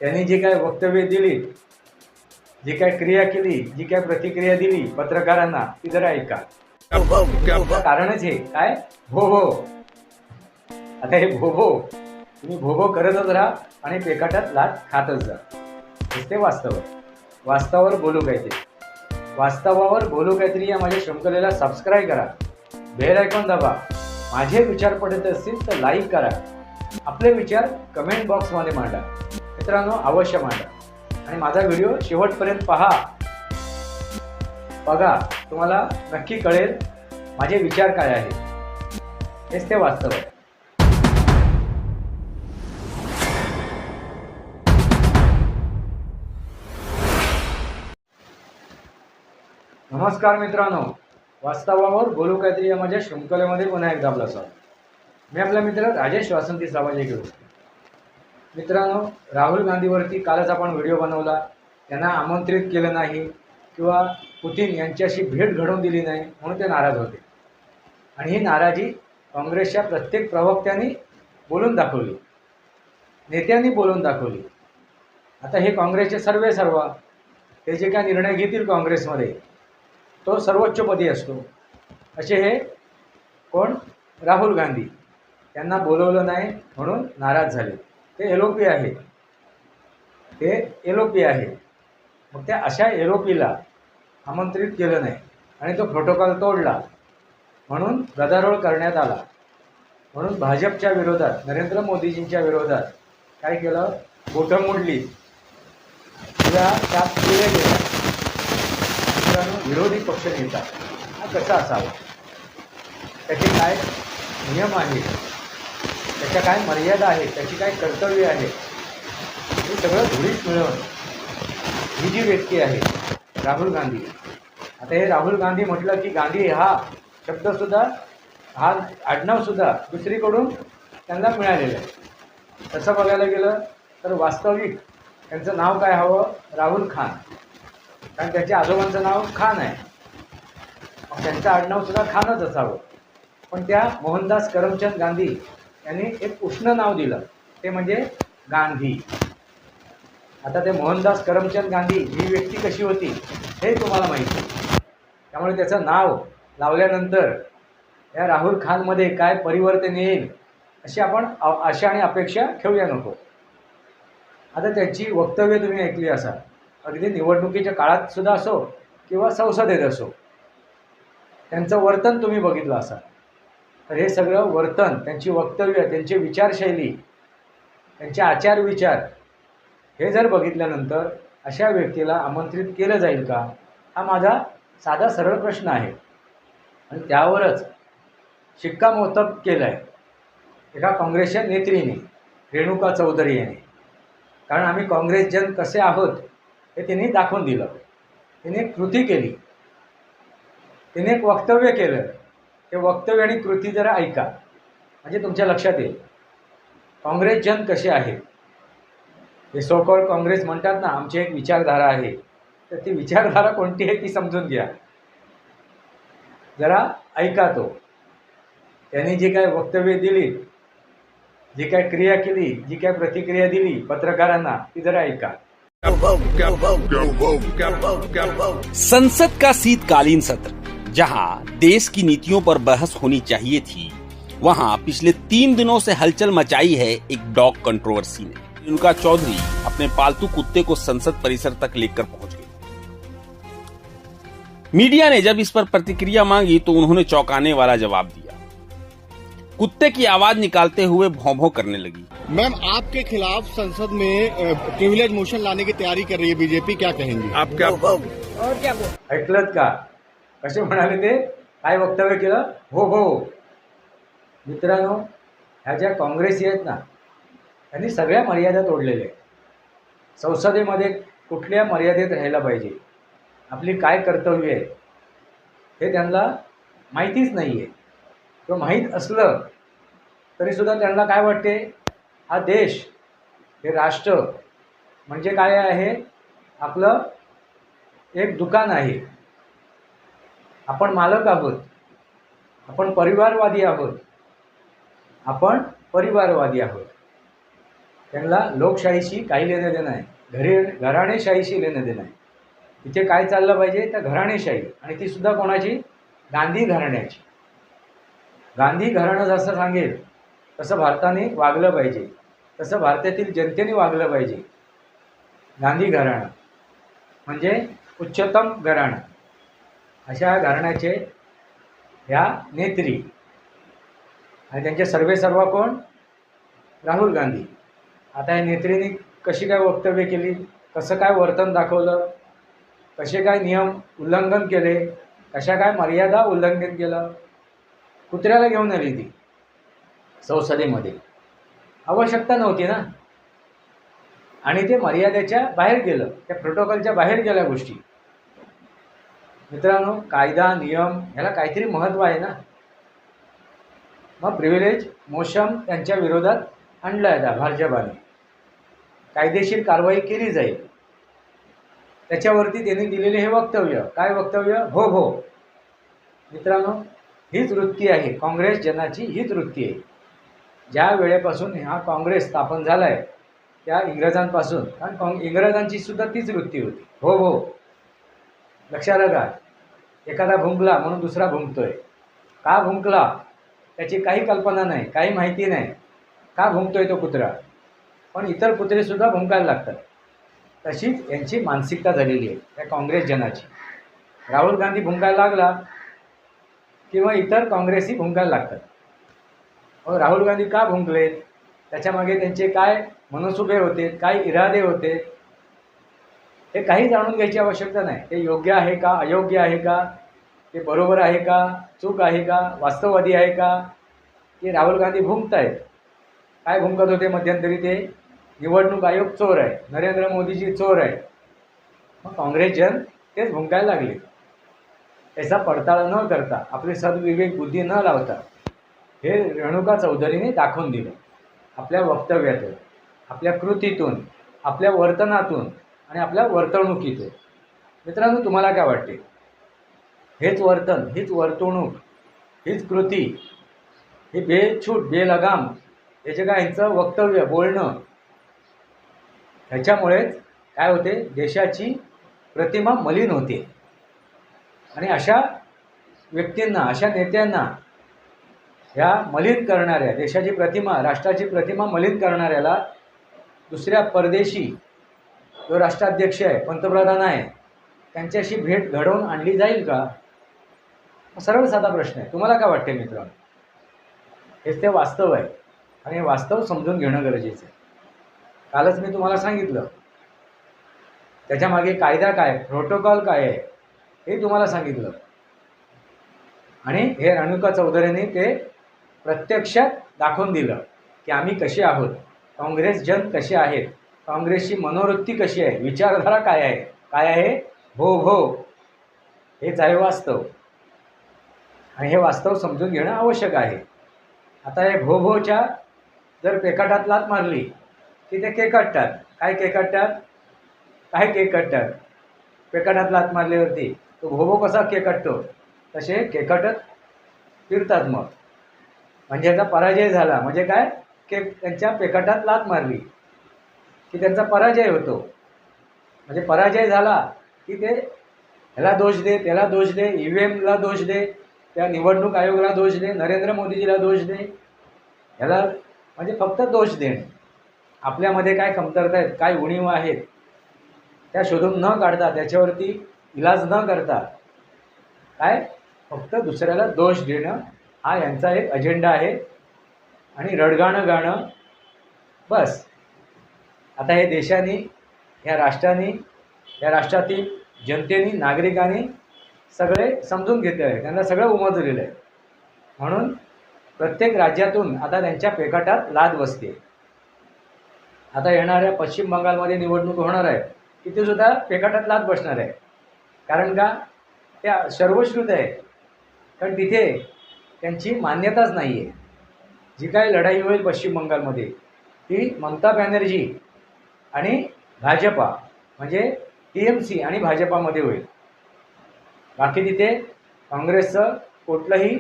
त्यांनी जी काय वक्तव्य दिली, जी काय क्रिया केली, जी काय प्रतिक्रिया दिली पत्रकारांना, ती जरा ऐका. कारणच हे काय भो भो. आता हे भो भो तुम्ही भो भो करतच राहा आणि पेकाटात लाट खातच जा. ते वास्तवावर बोलू काहीतरी. वास्तवावर बोलू काहीतरी या माझ्या शृंखलेला सबस्क्राईब करा, बेल आयकॉन दाबा. माझे विचार पडत असतील तर लाईक करा. आपले विचार कमेंट बॉक्समध्ये मांडा. मित्रांनो, अवश्य मांडा आणि माझा व्हिडिओ शेवटपर्यंत बघा. तुम्हाला नक्की कळेल माझे विचार काय आहेत. हेच ते वास्तव आहे. नमस्कार मित्रांनो, वास्तवावर बोलू काहीतरी या माझ्या शृंखलेमध्ये पुन्हा एकदा आपला स्वागत. मी आपला मित्र राजेश वासंती सावजे घेऊ. मित्रांनो, राहुल गांधीवरती कालच आपण व्हिडिओ बनवला. त्यांना आमंत्रित केलं नाही किंवा पुतीन यांच्याशी भेट घडवून दिली नाही म्हणून ते नाराज होते. आणि ही नाराजी काँग्रेसच्या प्रत्येक प्रवक्त्यांनी बोलून दाखवली, नेत्यांनी बोलून दाखवली. आता हे काँग्रेसचे सर्व ते जे काय निर्णय घेतील काँग्रेसमध्ये तो सर्वोच्चपदी असतो. असे हे कोण, राहुल गांधी, त्यांना बोलवलं नाही म्हणून नाराज झाले. ते LOP आहे. मग त्या अशा LOPला आमंत्रित केलं नाही आणि तो प्रोटोकॉल तोडला म्हणून गदारोळ करण्यात आला. म्हणून भाजपच्या विरोधात, नरेंद्र मोदीजींच्या विरोधात काय केलं, बोटं मोडली, त्यात केले गेले. विरोधी पक्ष नेता हा कसा असावा, त्याचे काय नियम आहेत, त्याच्या काय मर्यादा आहेत, त्याची काय कर्तव्य आहे, हे सगळं धुळीत मिळवून ही जी व्यक्ती आहे राहुल गांधी. आता हे राहुल गांधी म्हटलं की गांधी हा शब्दसुद्धा, हा आडनावसुद्धा दुसरीकडून त्यांना मिळालेलं आहे. तसं बघायला गेलं तर वास्तविक त्यांचं नाव काय हवं, राहुल खान, कारण त्याच्या आजोबांचं नाव खान आहे. त्यांचं आडनावसुद्धा खानच असावं. पण त्या मोहनदास करमचंद गांधी यांनी एक उष्ण नाव दिलं, ते म्हणजे गांधी. आता ते मोहनदास करमचंद गांधी ही व्यक्ती कशी होती हे तुम्हाला माहिती. त्यामुळे त्याचं नाव लावल्यानंतर या राहुल खानमध्ये काय परिवर्तन येईल अशी आपण आशा आणि अपेक्षा ठेवूया नको. आता त्याची वक्तव्य तुम्ही ऐकली असाल, अगदी निवडणुकीच्या काळात सुद्धा असो किंवा संसदेत असो, त्यांचं वर्तन तुम्ही बघितलं असाल. तर हे सगळं वर्तन, त्यांची वक्तव्य, त्यांची विचारशैली, त्यांचे आचारविचार हे जर बघितल्यानंतर अशा व्यक्तीला आमंत्रित केलं जाईल का, हा माझा साधा सरळ प्रश्न आहे. आणि त्यावरच शिक्कामोर्तब केलं आहे एका काँग्रेसच्या नेत्रीने, रेणुका चौधरी यांनी. कारण आम्ही काँग्रेसजन कसे आहोत हे तिने दाखवून दिलं. तिने कृती केली, तिने एक वक्तव्य केलं. ते वक्तव्य आणि कृती जरा ऐका, म्हणजे तुमच्या लक्षात येईल काँग्रेसजन कसे आहेत. हे सो कॉल्ड काँग्रेस म्हणतात ना, आमची एक विचारधारा आहे, तर ती विचारधारा कोणती आहे ती समजून घ्या. जरा ऐका. त्यांनी जी काय वक्तव्य दिली, जी काय क्रिया केली, जी काय प्रतिक्रिया दिली पत्रकारांना, ती जरा ऐका. संसद का शीतकालीन सत्र, जहां देश की नीतियों पर बहस होनी चाहिए थी, वहां पिछले 3 दिनों से हलचल मचाई है एक डॉग कंट्रोवर्सी ने. रेणुका चौधरी अपने पालतू कुत्ते को संसद परिसर तक लेकर पहुंच गई. मीडिया ने जब इस पर प्रतिक्रिया मांगी तो उन्होंने चौंकाने वाला जवाब दिया. कुत्ते की आवाज निकालते हुए भौं भौं करने लगी. मैम, आपके खिलाफ संसद में प्रिविलेज मोशन लाने की तैयारी कर रही है बीजेपी, क्या कहेंगे आप? क्या और क्या ऐकलत का कसे म्हणाले ते, काय वक्तव्य केलं, हो हो. मित्रांनो, ह्या ज्या काँग्रेसी आहेत ना, त्यांनी सगळ्या मर्यादा तोडलेल्या आहेत. संसदेमध्ये कुठल्या मर्यादेत राहायला पाहिजे, आपली काय कर्तव्य आहे हे त्यांना माहितीच नाही आहे. किंवा माहीत असलं तरीसुद्धा त्यांना काय वाटते, हा देश, हे राष्ट्र म्हणजे काय आहे, आपलं एक दुकान आहे. आपण मालक आहोत, आपण परिवारवादी आहोत. त्यांना लोकशाहीशी काही लेणं देणं आहे, घराणेशाहीशी लेणं देणं आहे. इथे काय चाललं पाहिजे तर घराणेशाही, आणि ती सुद्धा कोणाची? गांधी घराण्याची. गांधी घराणं जसं सांगेल तसं भारताने वागलं पाहिजे, तसं भारतातील जनतेने वागलं पाहिजे. गांधी घराणं म्हणजे उच्चतम घराणं. अशा घराण्याचे ह्या नेत्री आणि त्यांचे सर्वेसर्वा कोण? राहुल गांधी. आता या नेत्रीने कशी काय वक्तव्य केली, कसं काय वर्तन दाखवलं, कसे काय नियम उल्लंघन केले, कशा काय मर्यादा उल्लंघन केलं. कुत्र्याला घेऊन आली ती संसदेमध्ये, आवश्यकता नव्हती ना. आणि ते मर्यादेच्या बाहेर गेलं, त्या प्रोटोकॉलच्या बाहेर गेल्या गोष्टी. मित्रांनो, कायदा नियम ह्याला काहीतरी महत्त्व आहे ना. मग प्रिव्हिलेज मोशन त्यांच्या विरोधात आणलं आहे भाजपाने, कायदेशीर कारवाई केली जाईल. त्याच्यावरती त्यांनी दिलेले हे वक्तव्य, काय वक्तव्य? हो हो. मित्रांनो, हीच वृत्ती आहे काँग्रेस जनाची, हीच वृत्ती आहे. ज्या वेळेपासून हा काँग्रेस स्थापन झाला आहे त्या इंग्रजांपासून, कारण इंग्रजांची सुद्धा तीच वृत्ती होती, हो हो. लक्षात आलं का? एखादा भुंकला म्हणून दुसरा भुंकतोय. का भुंकला त्याची काही कल्पना नाही, काही माहिती नाही, का भुंकतोय तो कुत्रा, पण इतर कुत्रेसुद्धा भुंकायला लागतात. तशीच यांची मानसिकता झालेली आहे त्या काँग्रेस जनाची. राहुल गांधी भुंकायला लागला किंवा इतर काँग्रेसी भुंकायला लागतात. मग राहुल गांधी का भुंकले, त्याच्यामागे त्यांचे काय मनसुबे होते, काय इरादे होते, हे काही जाणून घ्यायची आवश्यकता नाही. ते योग्य आहे का, अयोग्य आहे का, ते बरोबर आहे का, चूक आहे का, वास्तववादी आहे का, की राहुल गांधी भुंकत आहेत. काय भुंकत होते मध्यंतरी? ते निवडणूक आयोग चोर आहे, नरेंद्र मोदीजी चोर आहे. मग काँग्रेस जन तेच भुंकायला लागले. त्याचा पडताळ न करता, आपली सद्विवेक बुद्धी न लावता हे रेणुका चौधरीने दाखवून दिलं आपल्या वक्तव्यातून, आपल्या कृतीतून, आपल्या वर्तनातून आणि आपल्या वर्तणुकीतून. मित्रांनो, तुम्हाला काय वाटते? हेच वर्तन, हीच वर्तणूक, हीच कृती, हे बेछूट बेलगाम हे जे काय यांचं वक्तव्य बोलणं, ह्याच्यामुळेच काय होते? देशाची प्रतिमा मलिन होते. आणि अशा व्यक्तींना, अशा नेत्यांना, ह्या मलिन करणाऱ्या, देशाची प्रतिमा, राष्ट्राची प्रतिमा मलिन करणाऱ्याला दुसऱ्या परदेशी जो राष्ट्राध्यक्ष आहे, पंतप्रधान आहे, त्यांच्याशी भेट घडवून आणली जाईल का? सरळ साधा प्रश्न आहे. तुम्हाला काय वाटते मित्रांनो? हेच ते वास्तव आहे आणि हे वास्तव समजून घेणं गरजेचं आहे. कालच मी तुम्हाला सांगितलं त्याच्यामागे कायदा काय, प्रोटोकॉल काय आहे हे तुम्हाला सांगितलं. आणि हे रेणुका चौधरीने ते प्रत्यक्षात दाखवून दिलं की आम्ही कसे आहोत, काँग्रेस जन कसे आहेत, काँग्रेसची मनोवृत्ती कशी आहे, विचारधारा काय आहे. काय आहे? हो हो. हेच आहे वास्तव. आणि हे वास्तव समजून घेणं आवश्यक आहे. आता हे भोभोच्या जर पेकाटात लात मारली की ते केकटतात. काय केकटतात? काय केकटतात? पेकाटात लात मारल्यावरती तो भोभो कसा केकटतो तसे केकटत फिरतात. मग म्हणजे याचा पराजय झाला म्हणजे काय? त्यांच्या पेकाटात लात मारली की त्यांचा पराजय होतो. म्हणजे पराजय झाला की ते ह्याला दोष दे, त्याला दोष दे, EVMला दोष दे, त्या निवडणूक आयोगाला दोष दे, नरेंद्र मोदीजीला दोष दे, ह्याला म्हणजे फक्त दोष देणे. आपल्यामध्ये काय कमतरता आहेत, काय उणीव आहेत त्या शोधून न काढता, त्याच्यावरती इलाज न करता काय फक्त दुसऱ्याला दोष देणं हा यांचा एक अजेंडा आहे. आणि रडगाणं गाणं बस. आता हे देशाने, ह्या राष्ट्राने, या राष्ट्रातील जनतेने, नागरिकांनी सगळे समजून घेतले आहे, त्यांना सगळं उमजलेलं आहे. म्हणून प्रत्येक राज्यातून आता त्यांच्या पेकाटात लाद बसते. आता येणाऱ्या पश्चिम बंगालमध्ये निवडणूक होणार आहे, तिथे सुद्धा पेकाटात लाद बसणार आहे. कारण का? त्या सर्वश्रुत आहे, कारण तिथे त्यांची मान्यताच नाही आहे. जी काही लढाई होईल पश्चिम बंगालमध्ये ती ममता बॅनर्जी आणि भाजपा म्हणजे TMC आणि भाजपामध्ये होईल. बाकी तिथे काँग्रेसचं कुठलंही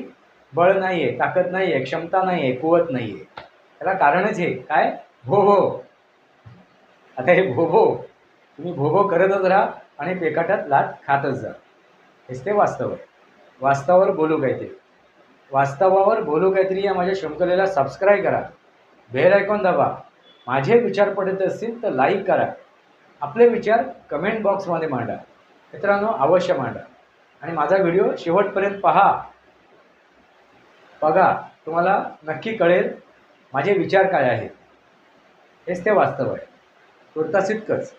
बळ नाही आहे, ताकद नाही आहे, क्षमता नाही आहे, कुवत नाही आहे. त्याला कारणच हे काय? हो हो. आता हे भोभो तुम्ही भोभो करतच राहा आणि पेकाटात लाट खातच जा. हेच ते वास्तव आहे. वास्तवावर बोलू काहीतरी. वास्तवावर बोलू काहीतरी या माझ्या शृंखलेला सबस्क्राईब करा. बेल आयकॉन दाबा. माझे विचार पडत असतील तर लाईक करा. आपले विचार कमेंट बॉक्समध्ये मांडा. मित्रांनो, अवश्य मांडा आणि माझा व्हिडिओ शेवटपर्यंत बघा. तुम्हाला नक्की कळेल माझे विचार काय आहेत. हेच ते वास्तव आहे. तुर्तास इतकंच.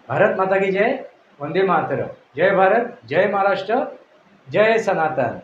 भारत माता की जय. वंदे मातरम. जय भारत, जय महाराष्ट्र, जय सनातन.